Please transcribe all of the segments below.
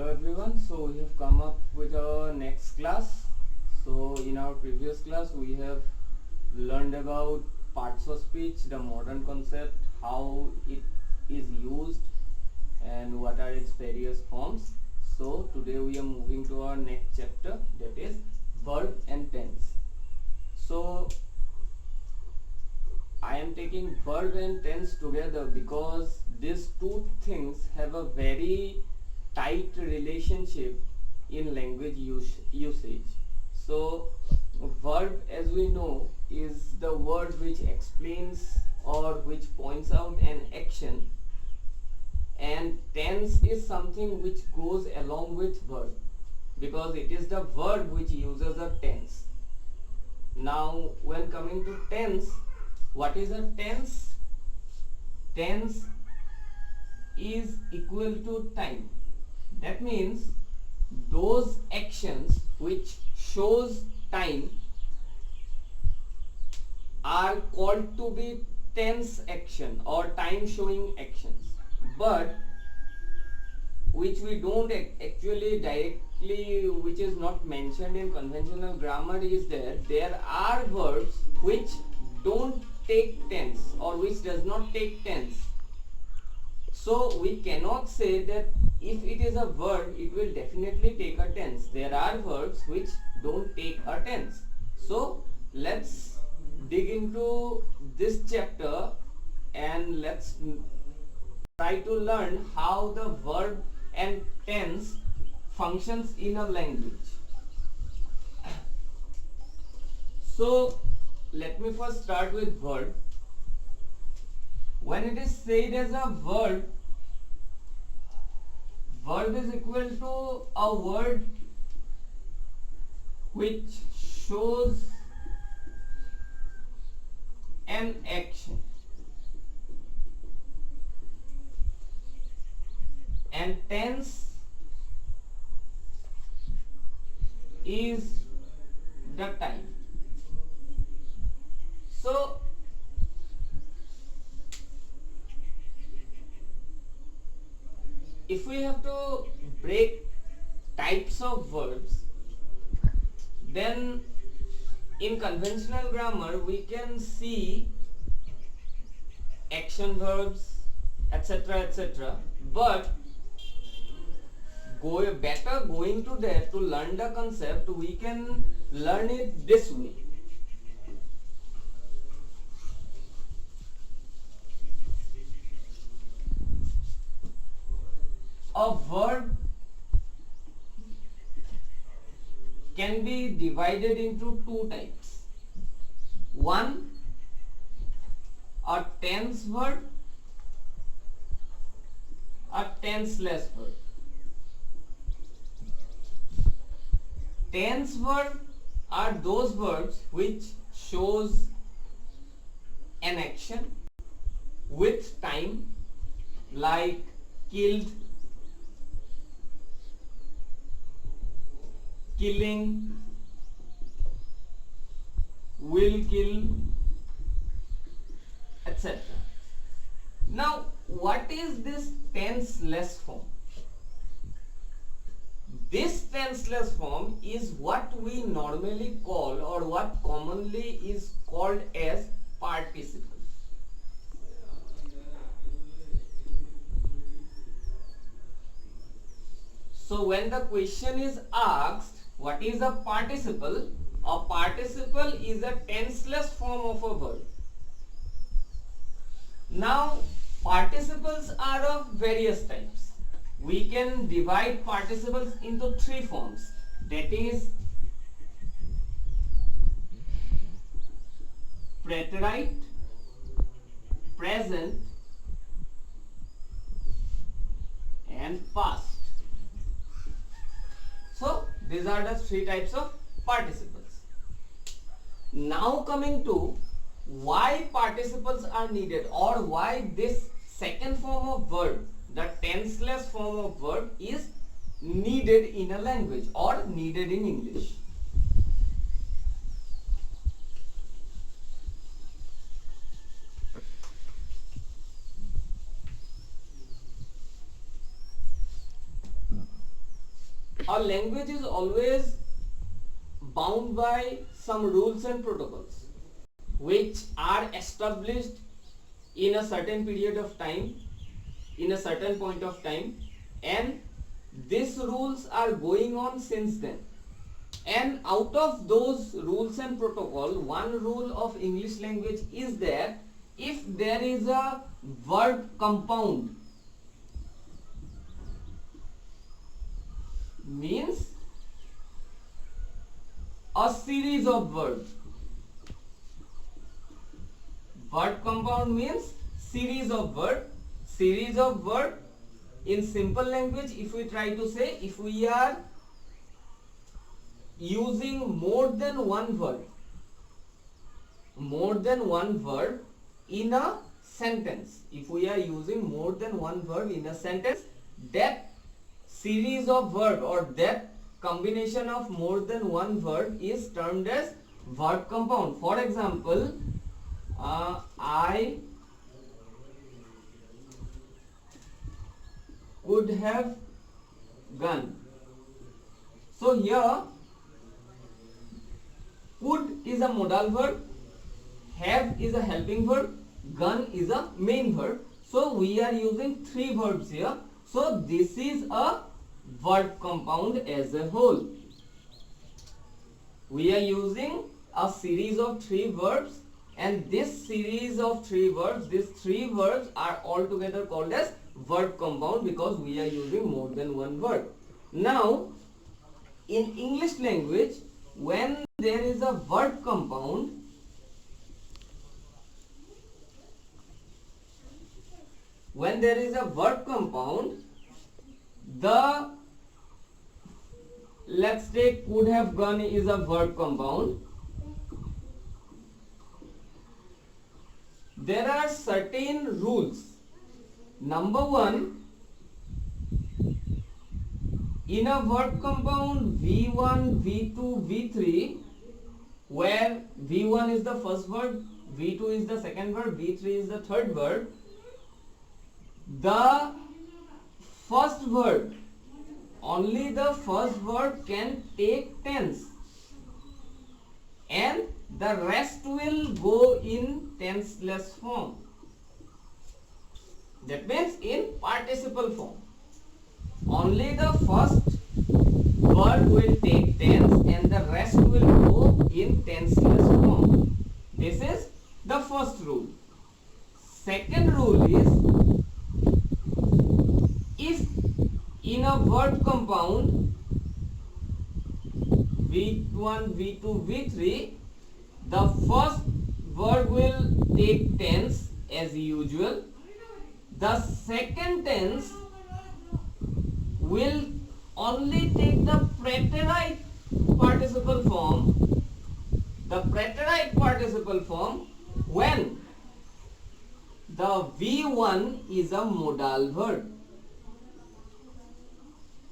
Hello everyone, so we have come up with our next class. So in our previous class we have learned about parts of speech, the modern concept, how it is used and what are its various forms. So today we are moving to our next chapter, that is verb and tense. So I am taking verb and tense together because these two things have a very tight relationship in language usage. So verb, as we know, is the word which explains or which points out an action, and tense is something which goes along with verb because it is the verb which uses a tense. Now when coming to tense, what is a tense? Tense is equal to time. That means those actions which shows time are called to be tense action or time showing actions, but which we don't actually directly, which is not mentioned in conventional grammar, is that there are verbs which don't take tense or which does not take tense. So we cannot say that if it is a verb it will definitely take a tense. There are verbs which don't take a tense. So let's dig into this chapter and let's try to learn how the verb and tense functions in a language. So let me first start with verb. When it is said as a verb, verb is equal to a word which shows an action, and tense is the time. So if we have to break types of verbs, then in conventional grammar we can see action verbs, etc., etc., but better going to that to learn the concept, we can learn it this way. A verb can be divided into two types. One, a tense verb, a tenseless verb. Tense verb are those verbs which shows an action with time, like killed, killing, will kill, etc. Now, what is this tenseless form? This tenseless form is what we normally call, or what commonly is called as, participle. So when the question is asked, what is a participle? A participle is a tenseless form of a verb. Now, participles are of various types. We can divide participles into three forms. That is preterite, present, and past. So these are the three types of participles. Now coming to why participles are needed, or why this second form of verb, the tenseless form of verb, is needed in a language or needed in English. A language is always bound by some rules and protocols which are established in a certain period of time, in a certain point of time, and these rules are going on since then. And out of those rules and protocol, one rule of English language is that if there is a verb compound, means a series of verbs. Verb compound means series of verb. Series of verb, in simple language, if we try to say, if we are using more than one verb in a sentence, if we are using more than one verb in a sentence, that series of verb or that combination of more than one verb is termed as verb compound. For example, I could have gone. So here could is a modal verb, have is a helping verb, gone is a main verb. So we are using three verbs here. So this is a verb compound as a whole. We are using a series of three verbs, and this series of three verbs, these three verbs are altogether called as verb compound because we are using more than one verb. Now, in English language, when there is a verb compound, the, let's take could have gone is a verb compound. There are certain rules. Number one, in a verb compound V1, V2, V3, where V1 is the first verb, V2 is the second verb, V3 is the third verb, the first verb, only the first verb can take tense, and the rest will go in tenseless form. That means in participle form. Only the first verb will take tense and the rest will go in tenseless form. This is the first rule. Second rule is, if in a verb compound V1, V2, V3, the first verb will take tense as usual. The second tense will only take the preterite participle form. The preterite participle form when the V1 is a modal verb.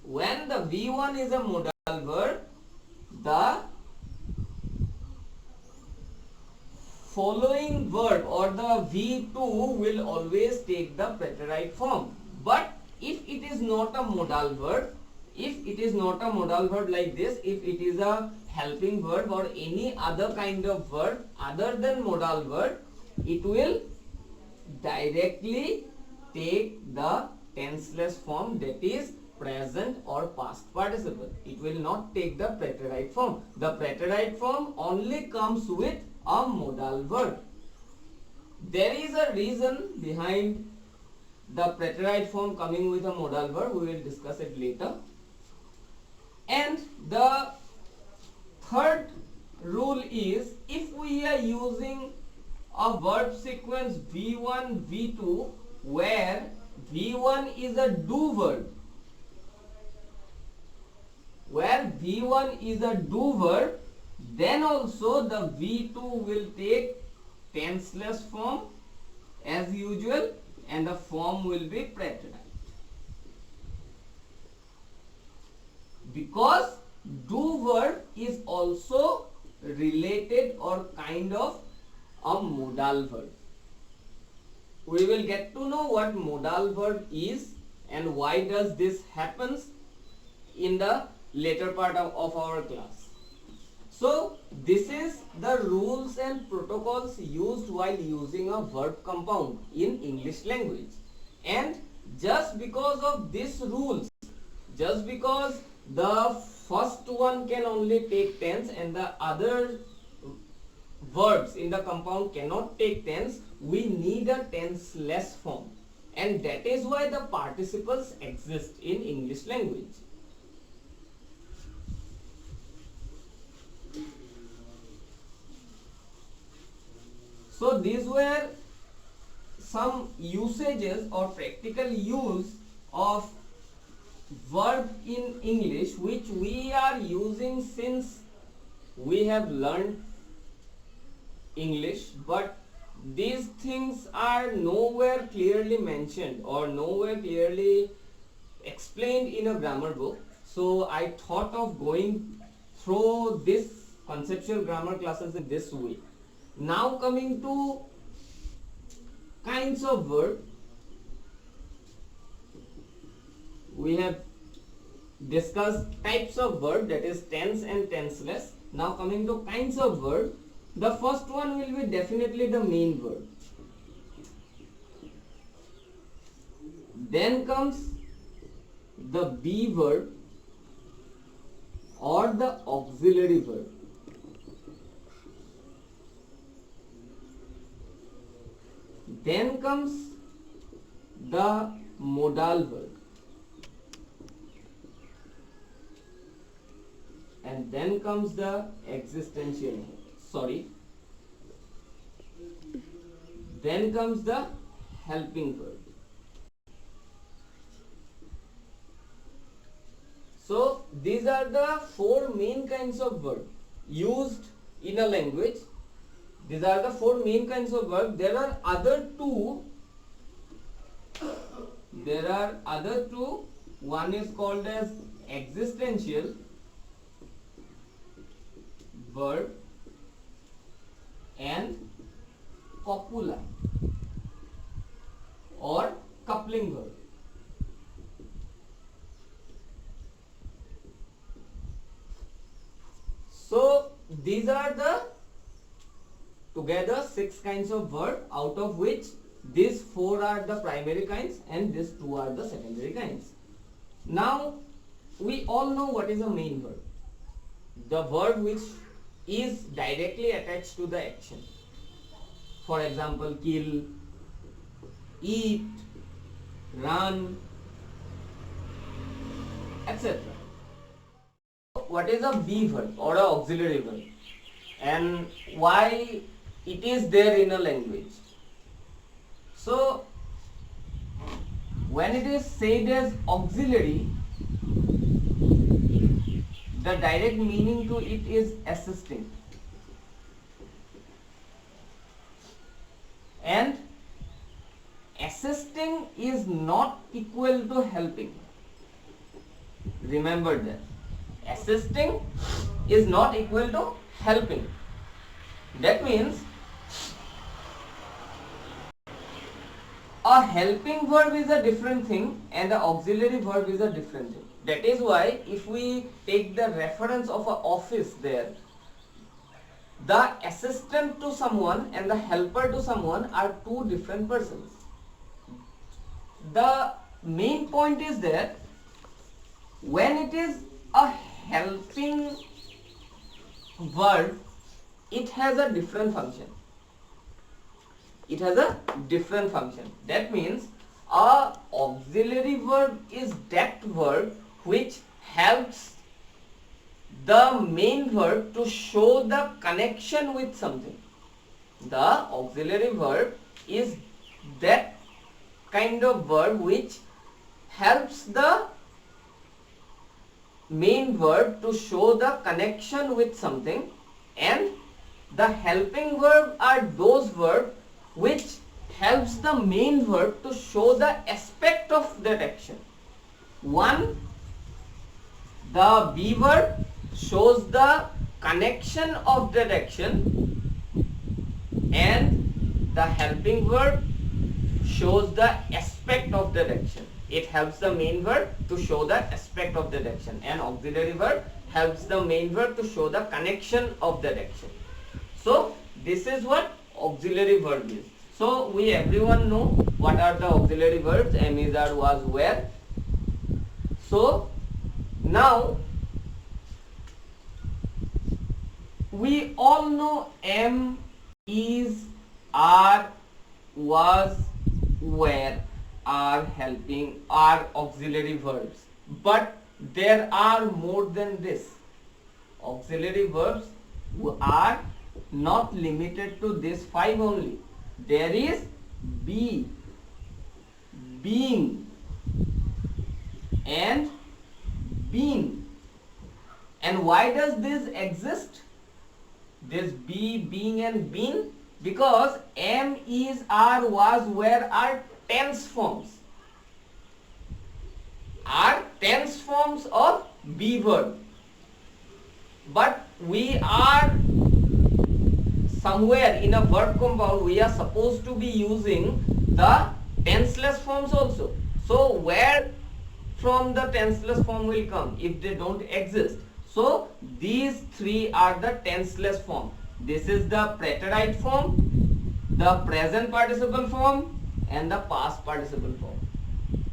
When the V1 is a modal verb, the following verb or the V2 will always take the preterite form. But if it is not a modal verb, like this, if it is a helping verb or any other kind of verb other than modal verb, it will directly take the tenseless form, that is present or past participle. It will not take the preterite form. The preterite form only comes with a modal verb. There is a reason behind the preterite form coming with a modal verb. We will discuss it later. And the third rule is, if we are using a verb sequence V1, V2, where V1 is a do verb, then also the V2 will take tenseless form as usual and the form will be preterite. Because do verb is also related or kind of a modal verb. We will get to know what modal verb is and why does this happens in the later part of our class. So this is the rules and protocols used while using a verb compound in English language. And just because of these rules, just because the first one can only take tense and the other verbs in the compound cannot take tense, we need a tenseless form, and that is why the participles exist in English language. So these were some usages or practical use of verb in English which we are using since we have learned English, but these things are nowhere clearly mentioned or nowhere clearly explained in a grammar book. So I thought of going through this conceptual grammar classes in this way. Now coming to kinds of verb, we have discussed types of verb, that is tense and tenseless. Now coming to kinds of verb, the first one will be definitely the main verb. Then comes the be verb or the auxiliary verb. Then comes the modal verb. And then comes the existential verb. Then comes the helping verb. So these are the four main kinds of verb used in a language. These are the four main kinds of verb. There are other two. One is called as existential verb and copula or coupling verb. So these are the together 6 kinds of verb, out of which these 4 are the primary kinds and these 2 are the secondary kinds. Now we all know what is a main verb. The verb which is directly attached to the action. For example, kill, eat, run, etc. What is a be verb or a auxiliary verb, and why it is there in a language? So when it is said as auxiliary, the direct meaning to it is assisting, and assisting is not equal to helping. Remember that. Assisting is not equal to helping. That means a helping verb is a different thing and the auxiliary verb is a different thing. That is why if we take the reference of an office there, the assistant to someone and the helper to someone are two different persons. The main point is that when it is a helping verb, it has a different function. It has a different function. That means a auxiliary verb is that verb which helps the main verb to show the connection with something. The auxiliary verb is that kind of verb which helps the main verb to show the connection with something, and the helping verb are those verbs which helps the main verb to show the aspect of that action. One, the be verb shows the connection of that action, and the helping verb shows the aspect of that action. It helps the main verb to show the aspect of that action, and auxiliary verb helps the main verb to show the connection of that action. So this is what auxiliary verb is. So we everyone know what are the auxiliary verbs. Am, is, are, was, were. So now we all know am, is, are, was, were are helping, are auxiliary verbs, but there are more than this. Auxiliary verbs are not limited to this 5 only. There is be, being, and been. And why does this exist? This be, being, and been? Because am, is, are, was, were are tense forms. Are tense forms of be verb. But we are somewhere in a verb compound, we are supposed to be using the tenseless forms also. So where from the tenseless form will come if they don't exist? So these 3 are the tenseless form. This is the preterite form, the present participle form, and the past participle form.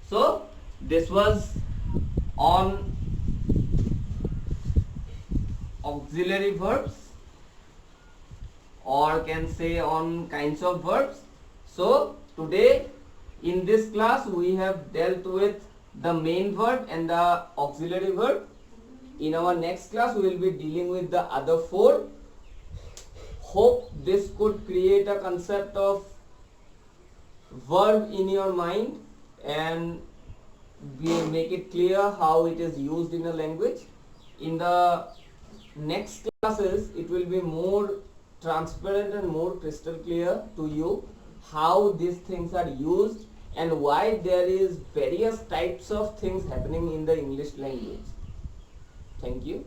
So this was on auxiliary verbs, or can say on kinds of verbs. So today in this class we have dealt with the main verb and the auxiliary verb. In our next class we will be dealing with the other 4. Hope this could create a concept of verb in your mind and make it clear how it is used in a language. In the next classes it will be more transparent and more crystal clear to you how these things are used and why there is various types of things happening in the English language. Thank you.